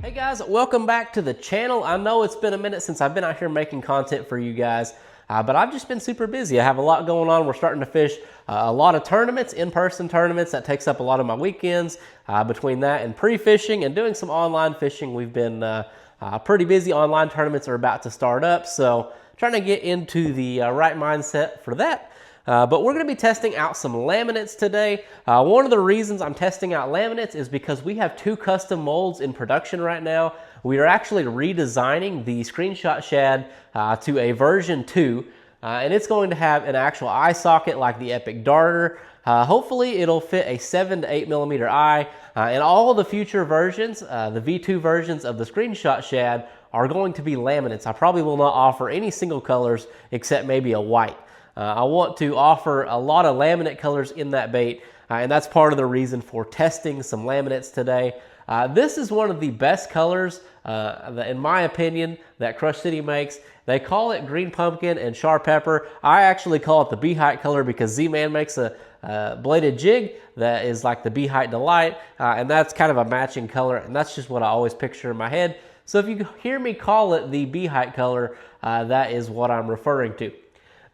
Hey guys, welcome back to the channel. I know it's been a minute since I've been out here making content for you guys, but I've just been super busy. I have a lot going on. We're starting to fish a lot of tournaments, in-person tournaments. That takes up a lot of my weekends. Between that and pre-fishing and doing some online fishing, we've been pretty busy. Online tournaments are about to start up, so trying to get into the right mindset for that. But we're going to be testing out some laminates today. One of the reasons I'm testing out laminates is because we have two custom molds in production right now. We are actually redesigning the screenshot shad to a version 2, and it's going to have an actual eye socket like the Epic Darter. Hopefully it'll fit a 7 to 8 millimeter eye, and all of the future versions, the V2 versions of the screenshot shad, are going to be laminates. I probably will not offer any single colors except maybe a white. I want to offer a lot of laminate colors in that bait, and that's part of the reason for testing some laminates today. This is one of the best colors, in my opinion, that Crush City makes. They call it green pumpkin and char pepper. I actually call it the Bee Height color because Z-Man makes a bladed jig that is like the Bee Height Delight, and that's kind of a matching color, and that's just what I always picture in my head. So if you hear me call it the Bee Height color, that is what I'm referring to.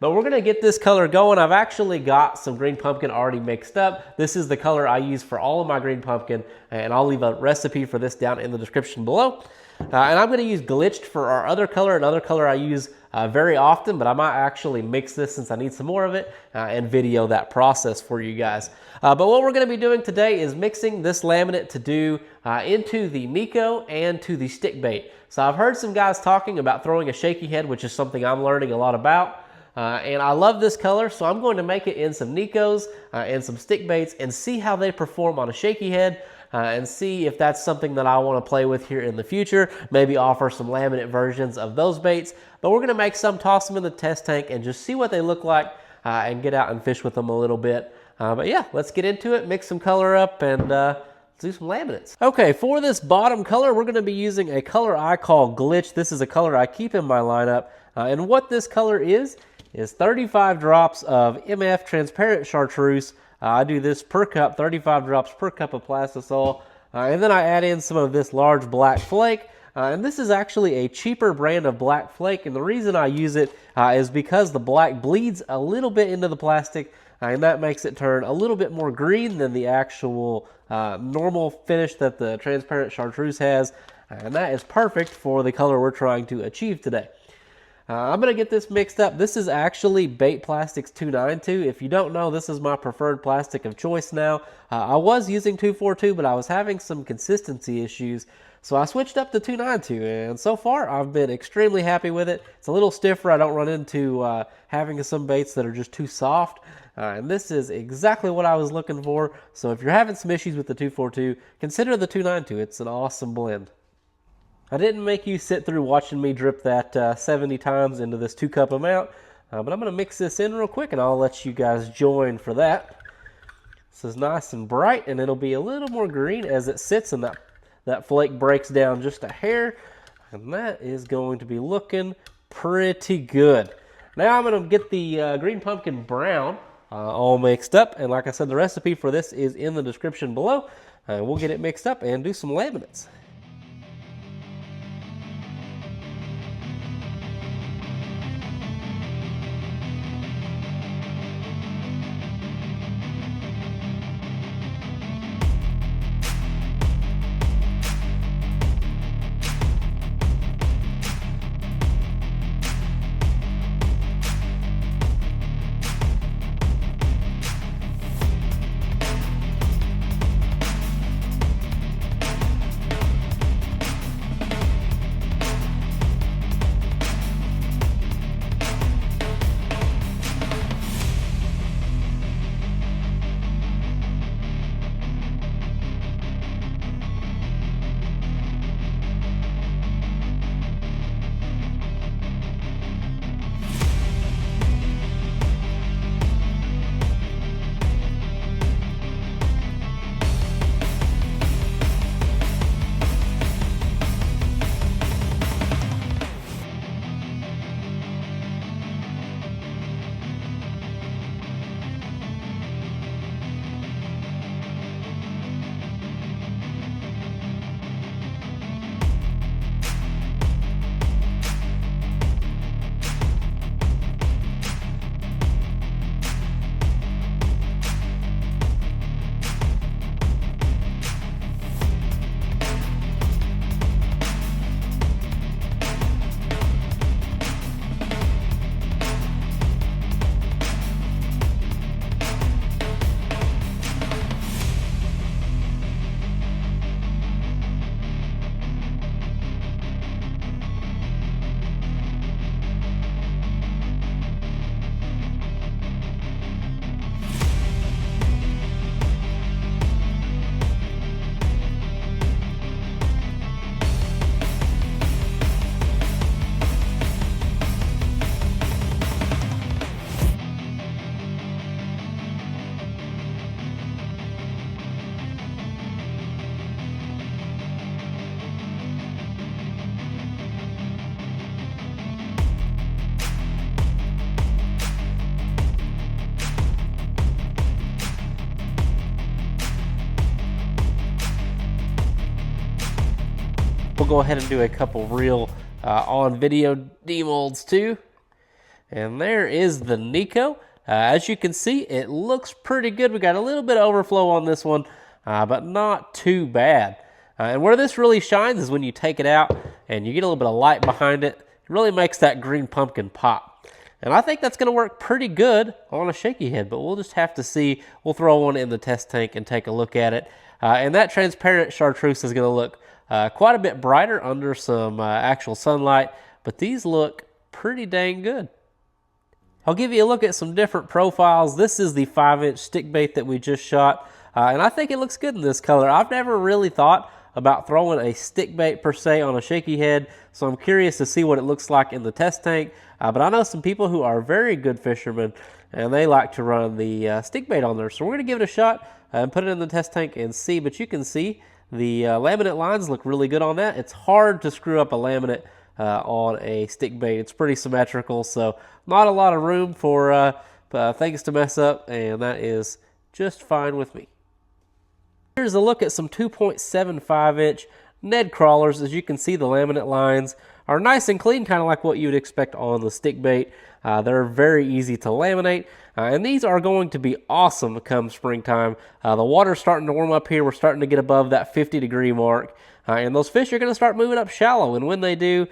But we're gonna get this color going. I've actually got some green pumpkin already mixed up. This is the color I use for all of my green pumpkin, and I'll leave a recipe for this down in the description below. And I'm gonna use Glitched for our other color, another color I use very often, but I might actually mix this since I need some more of it and video that process for you guys. But what we're gonna be doing today is mixing this laminate to do into the Miko and to the stick bait. So I've heard some guys talking about throwing a shaky head, which is something I'm learning a lot about. And I love this color, so I'm going to make it in some Nikos and some stick baits and see how they perform on a shaky head and see if that's something that I want to play with here in the future. Maybe offer some laminate versions of those baits. But we're going to make some, toss them in the test tank, and just see what they look like and get out and fish with them a little bit. But yeah, let's get into it, mix some color up, and do some laminates. Okay, for this bottom color, we're going to be using a color I call Glitch. This is a color I keep in my lineup. And what this color is 35 drops of MF transparent chartreuse. I do this per cup, 35 drops per cup of plastisol. And then I add in some of this large black flake. And this is actually a cheaper brand of black flake. And the reason I use it is because the black bleeds a little bit into the plastic. And that makes it turn a little bit more green than the actual normal finish that the transparent chartreuse has. And that is perfect for the color we're trying to achieve today. I'm going to get this mixed up. This is actually Bait Plastics 292. If you don't know, this is my preferred plastic of choice now. I was using 242, but I was having some consistency issues, so I switched up to 292, and so far I've been extremely happy with it. It's a little stiffer. I don't run into having some baits that are just too soft, and this is exactly what I was looking for. So if you're having some issues with the 242, consider the 292. It's an awesome blend. I didn't make you sit through watching me drip that 70 times into this 2 cup amount, but I'm going to mix this in real quick and I'll let you guys join for that. This is nice and bright, and it'll be a little more green as it sits, and that flake breaks down just a hair, and that is going to be looking pretty good. Now I'm going to get the green pumpkin brown all mixed up, and like I said, the recipe for this is in the description below. We'll get it mixed up and do some laminates. We'll go ahead and do a couple real on video demolds too. And there is the Nico. As you can see, it looks pretty good. We got a little bit of overflow on this one, but not too bad. And where this really shines is when you take it out and you get a little bit of light behind it. It really makes that green pumpkin pop. And I think that's going to work pretty good on a shaky head, but we'll just have to see. We'll throw one in the test tank and take a look at it. And that transparent Chartreuse is going to look quite a bit brighter under some actual sunlight, but these look pretty dang good. I'll give you a look at some different profiles. This is the 5-inch stick bait that we just shot, and I think it looks good in this color. I've never really thought about throwing a stick bait per se on a shaky head, so I'm curious to see what it looks like in the test tank. But I know some people who are very good fishermen, and they like to run the stick bait on there. So we're going to give it a shot and put it in the test tank and see. But you can see the laminate lines look really good on that. It's hard to screw up a laminate on a stick bait. It's pretty symmetrical, so not a lot of room for things to mess up, and that is just fine with me. Here's a look at some 2.75-inch Ned crawlers. As you can see, the laminate lines are nice and clean, kind of like what you would expect on the stick bait. They're very easy to laminate, and these are going to be awesome come springtime. The water's starting to warm up here. We're starting to get above that 50-degree mark, and those fish are going to start moving up shallow, and when they do,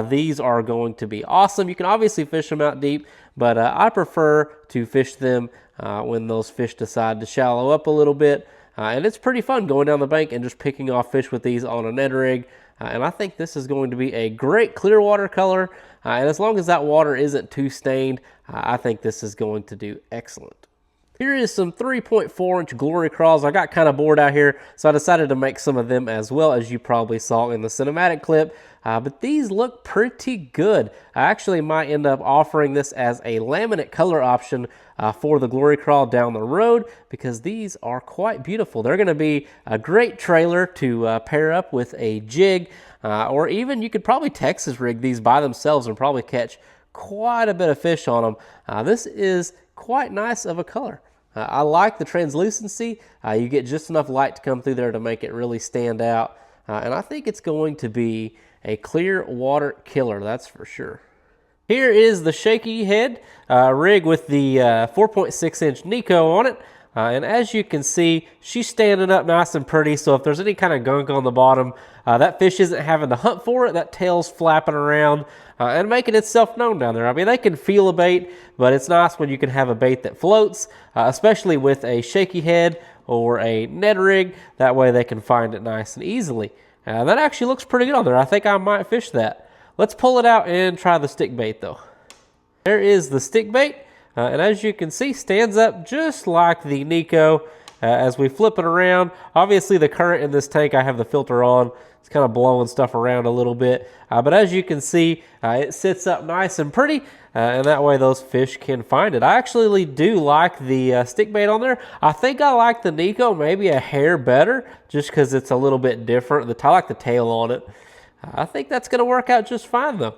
these are going to be awesome. You can obviously fish them out deep, but I prefer to fish them when those fish decide to shallow up a little bit. And it's pretty fun going down the bank and just picking off fish with these on a Ned rig. And I think this is going to be a great clear water color. And as long as that water isn't too stained, I think this is going to do excellent. Here is some 3.4-inch glory crawls. I got kind of bored out here, so I decided to make some of them as well, as you probably saw in the cinematic clip. But these look pretty good. I actually might end up offering this as a laminate color option for the glory crawl down the road, because these are quite beautiful. They're going to be a great trailer to pair up with a jig, or even you could probably Texas rig these by themselves and probably catch quite a bit of fish on them. This is quite nice of a color. I like the translucency. You get just enough light to come through there to make it really stand out. And I think it's going to be a clear water killer, that's for sure. Here is the shaky head rig with the 4.6-inch Nico on it. And as you can see, she's standing up nice and pretty, so if there's any kind of gunk on the bottom, that fish isn't having to hunt for it. That tail's flapping around and making itself known down there. I mean, they can feel a bait, but it's nice when you can have a bait that floats, especially with a shaky head or a Ned rig. That way they can find it nice and easily. That actually looks pretty good on there. I think I might fish that. Let's pull it out and try the stick bait though. There is the stick bait. And as you can see, stands up just like the Nico as we flip it around. Obviously the current in this tank, I have the filter on. It's kind of blowing stuff around a little bit. But as you can see, it sits up nice and pretty. And that way those fish can find it. I actually do like the stick bait on there. I think I like the Nico maybe a hair better just because it's a little bit different. I like the tail on it. I think that's going to work out just fine though.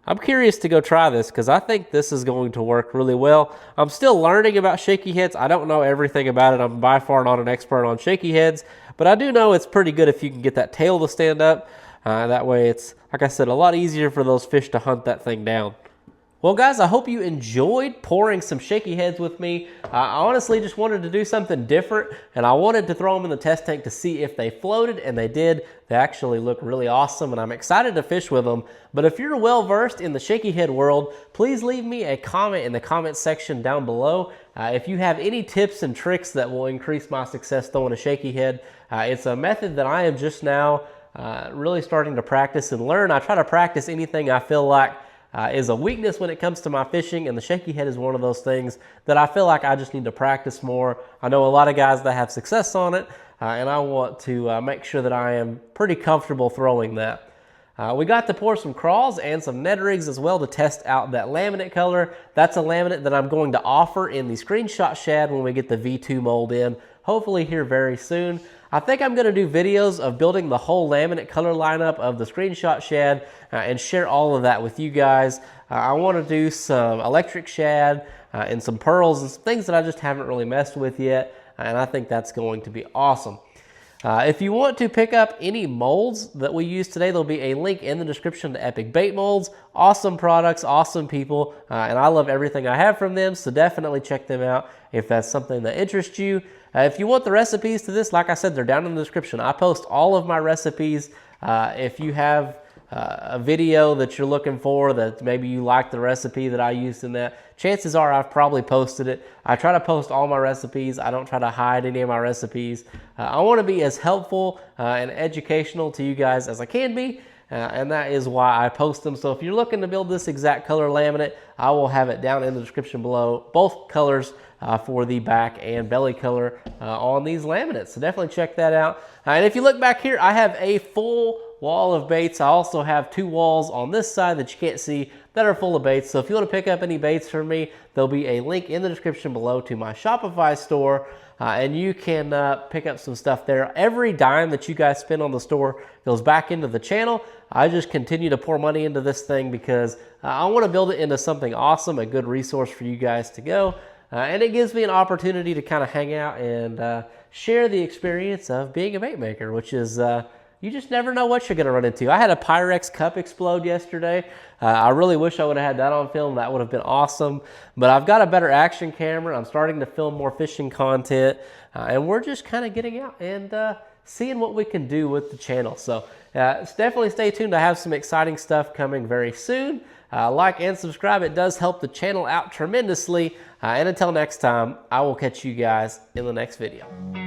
I'm curious to go try this because I think this is going to work really well. I'm still learning about shaky heads. I don't know everything about it. I'm by far not an expert on shaky heads, but I do know it's pretty good if you can get that tail to stand up. That way it's, like I said, a lot easier for those fish to hunt that thing down. Well guys, I hope you enjoyed pouring some shaky heads with me. I honestly just wanted to do something different, and I wanted to throw them in the test tank to see if they floated, and they did. They actually look really awesome, and I'm excited to fish with them. But if you're well versed in the shaky head world, please leave me a comment in the comment section down below. If you have any tips and tricks that will increase my success throwing a shaky head. It's a method that I am just now really starting to practice and learn. I try to practice anything I feel like is a weakness when it comes to my fishing, and the shaky head is one of those things that I feel like I just need to practice more. I know a lot of guys that have success on it, and I want to make sure that I am pretty comfortable throwing that. We got to pour some crawls and some Ned rigs as well to test out that laminate color. That's a laminate that I'm going to offer in the screenshot shad when we get the V2 mold in, hopefully here very soon. I think I'm going to do videos of building the whole laminate color lineup of the screenshot shad and share all of that with you guys. I want to do some electric shad and some pearls and some things that I just haven't really messed with yet, and I think that's going to be awesome. If you want to pick up any molds that we use today, there'll be a link in the description to Epic Bait Molds. Awesome products, awesome people, and I love everything I have from them, so definitely check them out if that's something that interests you. If you want the recipes to this, like I said, they're down in the description. I post all of my recipes. If you have a video that you're looking for that maybe you like the recipe that I used in that, chances are I've probably posted it. I try to post all my recipes. I don't try to hide any of my recipes. I want to be as helpful and educational to you guys as I can be, and that is why I post them. So if you're looking to build this exact color laminate, I will have it down in the description below, both colors for the back and belly color on these laminates. So definitely check that out. And if you look back here, I have a full wall of baits. I also have 2 walls on this side that you can't see that are full of baits. So if you want to pick up any baits from me, there'll be a link in the description below to my Shopify store, and you can pick up some stuff there. Every dime that you guys spend on the store goes back into the channel. I just continue to pour money into this thing because I want to build it into something awesome, a good resource for you guys to go. And it gives me an opportunity to kind of hang out and share the experience of being a bait maker, which is, you just never know what you're going to run into. I had a Pyrex cup explode yesterday. I really wish I would have had that on film. That would have been awesome. But I've got a better action camera. I'm starting to film more fishing content. And we're just kind of getting out and seeing what we can do with the channel. So definitely stay tuned. I have some exciting stuff coming very soon. Like and subscribe. It does help the channel out tremendously. And until next time, I will catch you guys in the next video.